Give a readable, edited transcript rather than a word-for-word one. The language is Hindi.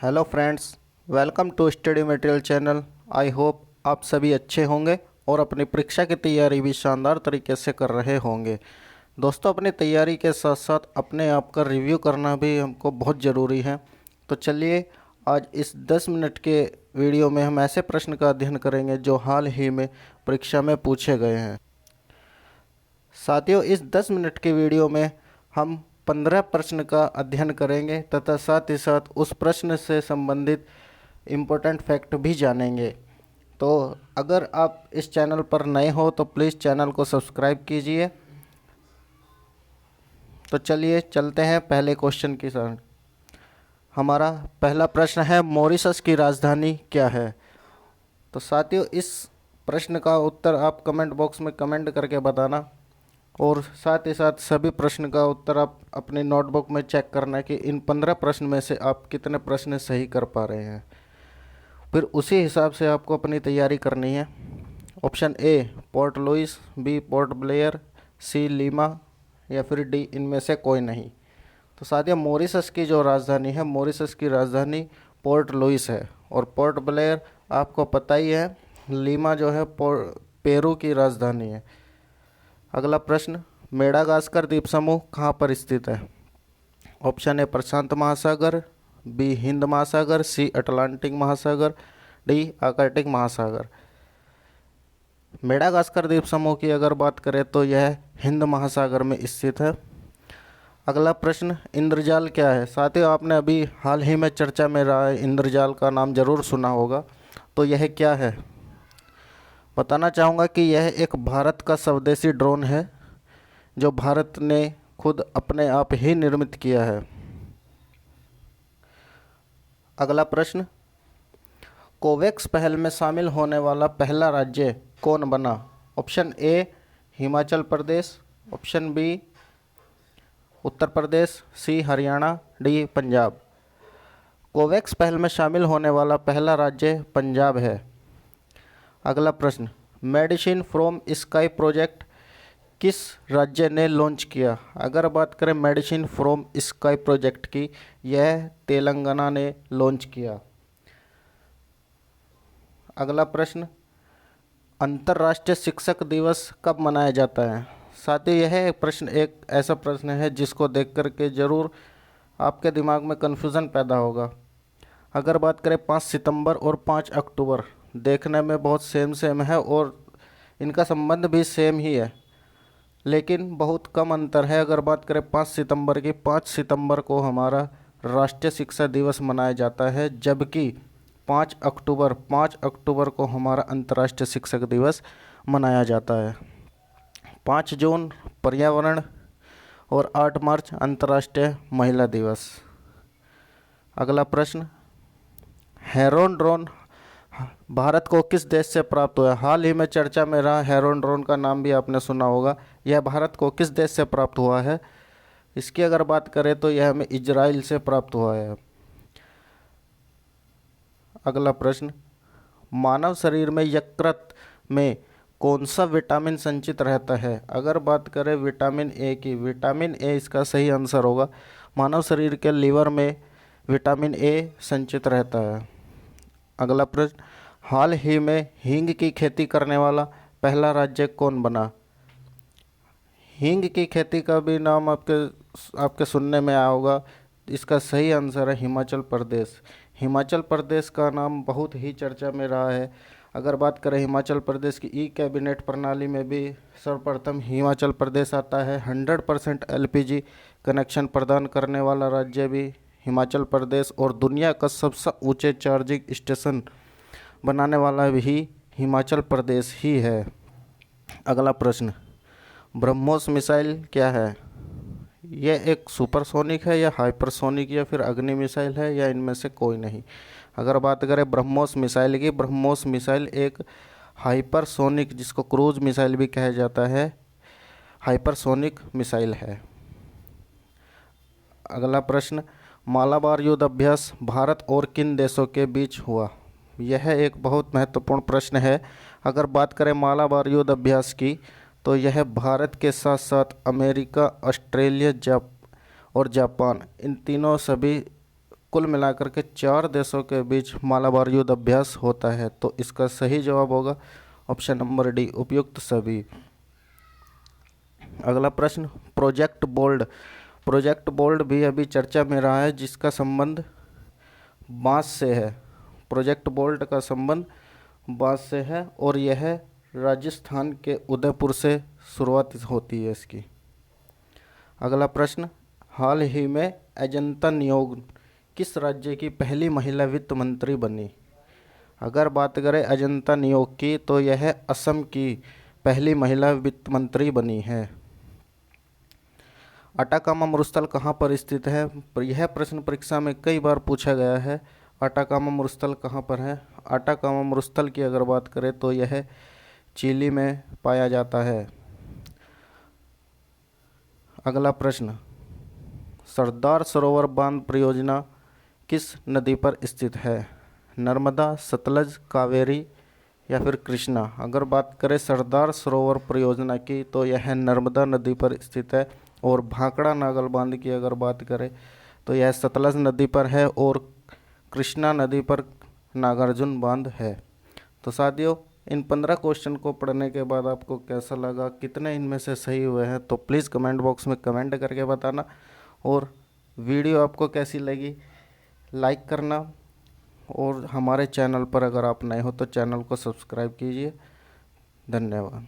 Hello friends, welcome to study material channel. I hope आप सभी अच्छे होंगे और अपनी परीक्षा की तैयारी भी शानदार तरीके से कर रहे होंगे। दोस्तों, अपनी तैयारी के साथ साथ अपने आप का रिव्यू करना भी हमको बहुत ज़रूरी है। तो चलिए, आज इस 10 मिनट के वीडियो में हम ऐसे प्रश्न का अध्ययन करेंगे जो हाल ही में परीक्षा में पूछे गए हैं। साथियों, इस 10 मिनट के वीडियो में हम 15 प्रश्न का अध्ययन करेंगे तथा साथ ही साथ उस प्रश्न से संबंधित इम्पोर्टेंट फैक्ट भी जानेंगे। तो अगर आप इस चैनल पर नए हो तो प्लीज़ चैनल को सब्सक्राइब कीजिए। तो चलिए चलते हैं पहले क्वेश्चन की तरफ। हमारा पहला प्रश्न है, मॉरिशस की राजधानी क्या है? तो साथियों, इस प्रश्न का उत्तर आप कमेंट बॉक्स में कमेंट करके बताना और साथ ही साथ सभी प्रश्न का उत्तर आप अपनी नोटबुक में चेक करना कि इन 15 प्रश्न में से आप कितने प्रश्न सही कर पा रहे हैं। फिर उसी हिसाब से आपको अपनी तैयारी करनी है। Option A Port Louis, B Port Blair, C Lima या फिर डी इनमें से कोई नहीं। तो साथियों, मॉरिशस की जो राजधानी है, मॉरिशस की राजधानी पोर्ट लुइस है और पोर्ट ब्लेयर आपको पता ही है, लीमा जो है पेरू की राजधानी है। अगला प्रश्न, मेडागास्कर द्वीप समूह कहाँ पर स्थित है? ऑप्शन ए प्रशांत महासागर, बी हिंद महासागर, सी अटलांटिक महासागर, डी आर्कटिक महासागर। मेडागास्कर द्वीप समूह की अगर बात करें तो यह हिंद महासागर में स्थित है। अगला प्रश्न, इंद्रजाल क्या है? साथियों, आपने अभी हाल ही में चर्चा में रहा है, इंद्रजाल का नाम जरूर सुना होगा। तो यह क्या है? बताना चाहूँगा कि यह एक भारत का स्वदेशी ड्रोन है जो भारत ने खुद अपने आप ही निर्मित किया है। अगला प्रश्न, कोवैक्स पहल में शामिल होने वाला पहला राज्य कौन बना? Option A Himachal Pradesh, option B Uttar Pradesh, C Haryana, D Punjab. COVAX पहल में शामिल होने वाला पहला राज्य पंजाब है। अगला प्रश्न, मेडिसिन फ्रॉम स्काई प्रोजेक्ट किस राज्य ने लॉन्च किया? अगर बात करें मेडिसिन फ्रॉम स्काई प्रोजेक्ट की, यह तेलंगाना ने लॉन्च किया। अगला प्रश्न, अंतर्राष्ट्रीय शिक्षक दिवस कब मनाया जाता है? साथियों, यह प्रश्न एक ऐसा प्रश्न है जिसको देख कर के ज़रूर आपके दिमाग में कन्फ्यूज़न पैदा होगा। अगर बात करें 5 सितंबर और 5 अक्टूबर, देखने में बहुत सेम है और इनका संबंध भी सेम ही है, लेकिन बहुत कम अंतर है। अगर बात करें 5 सितंबर की, 5 सितंबर को हमारा राष्ट्रीय शिक्षा दिवस मनाया जाता है, जबकि 5 अक्टूबर को हमारा अंतर्राष्ट्रीय शिक्षक दिवस मनाया जाता है। 5 जून पर्यावरण और 8 मार्च अंतर्राष्ट्रीय महिला दिवस। अगला प्रश्न, हेरोन ड्रोन भारत को किस देश से प्राप्त हुआ? हाल ही में चर्चा में रहा हेरोन ड्रोन का नाम भी आपने सुना होगा। यह भारत को किस देश से प्राप्त हुआ है? इसकी अगर बात करें तो यह हमें इजराइल से प्राप्त हुआ है। अगला प्रश्न, मानव शरीर में यकृत में कौन सा विटामिन संचित रहता है? अगर बात करें विटामिन ए की, विटामिन ए इसका सही आंसर होगा। मानव शरीर के लीवर में विटामिन ए संचित रहता है। अगला प्रश्न, हाल ही में हींग की खेती करने वाला पहला राज्य कौन बना? हींग की खेती का भी नाम आपके सुनने में आया होगा। इसका सही आंसर है हिमाचल प्रदेश। हिमाचल प्रदेश का नाम बहुत ही चर्चा में रहा है। अगर बात करें हिमाचल प्रदेश की ई कैबिनेट प्रणाली में भी सर्वप्रथम हिमाचल प्रदेश आता है। 100% एलपीजी कनेक्शन प्रदान करने वाला राज्य भी हिमाचल प्रदेश और दुनिया का सबसे ऊंचे चार्जिंग स्टेशन बनाने वाला भी हिमाचल प्रदेश ही है। अगला प्रश्न, ब्रह्मोस मिसाइल क्या है? यह एक सुपरसोनिक है या हाइपरसोनिक या फिर अग्नि मिसाइल है या इनमें से कोई नहीं? अगर बात करें ब्रह्मोस मिसाइल की, ब्रह्मोस मिसाइल एक हाइपरसोनिक, जिसको क्रूज मिसाइल भी कहा जाता है, हाइपरसोनिक मिसाइल है। अगला प्रश्न, मालाबार युद्ध अभ्यास भारत और किन देशों के बीच हुआ? यह एक बहुत महत्वपूर्ण प्रश्न है। अगर बात करें मालाबार युद्ध अभ्यास की, तो यह भारत के साथ साथ अमेरिका, ऑस्ट्रेलिया और जापान, इन तीनों सभी कुल मिलाकर के 4 देशों के बीच मालाबार युद्ध अभ्यास होता है। तो इसका सही जवाब होगा ऑप्शन नंबर डी, उपयुक्त सभी। अगला प्रश्न, प्रोजेक्ट बोल्ड भी अभी चर्चा में रहा है, जिसका संबंध बांस से है। प्रोजेक्ट बोल्ट का संबंध बांस से है और यह राजस्थान के उदयपुर से शुरुआत होती है इसकी। अगला प्रश्न, हाल ही में अजंता नियोग किस राज्य की पहली महिला वित्त मंत्री बनी? अगर बात करें अजंता नियोग की तो यह असम की पहली महिला वित्त मंत्री बनी है। अटाकामा मरुस्थल कहाँ पर स्थित है? यह प्रश्न परीक्षा में कई बार पूछा गया है। अटाकामा मरुस्थल कहाँ पर है? अटाकामा मरुस्थल की अगर बात करें तो यह चिली में पाया जाता है। अगला प्रश्न, सरदार सरोवर बांध परियोजना किस नदी पर स्थित है? नर्मदा, सतलज, कावेरी या फिर कृष्णा? अगर बात करें सरदार सरोवर परियोजना की तो यह नर्मदा नदी पर स्थित है। और भाखड़ा नागल बांध की अगर बात करें तो यह सतलज नदी पर है और कृष्णा नदी पर नागार्जुन बांध है। तो साथियों, इन 15 क्वेश्चन को पढ़ने के बाद आपको कैसा लगा, कितने इनमें से सही हुए हैं, तो प्लीज़ कमेंट बॉक्स में कमेंट करके बताना। और वीडियो आपको कैसी लगी लाइक करना, और हमारे चैनल पर अगर आप नए हो तो चैनल को सब्सक्राइब कीजिए। धन्यवाद।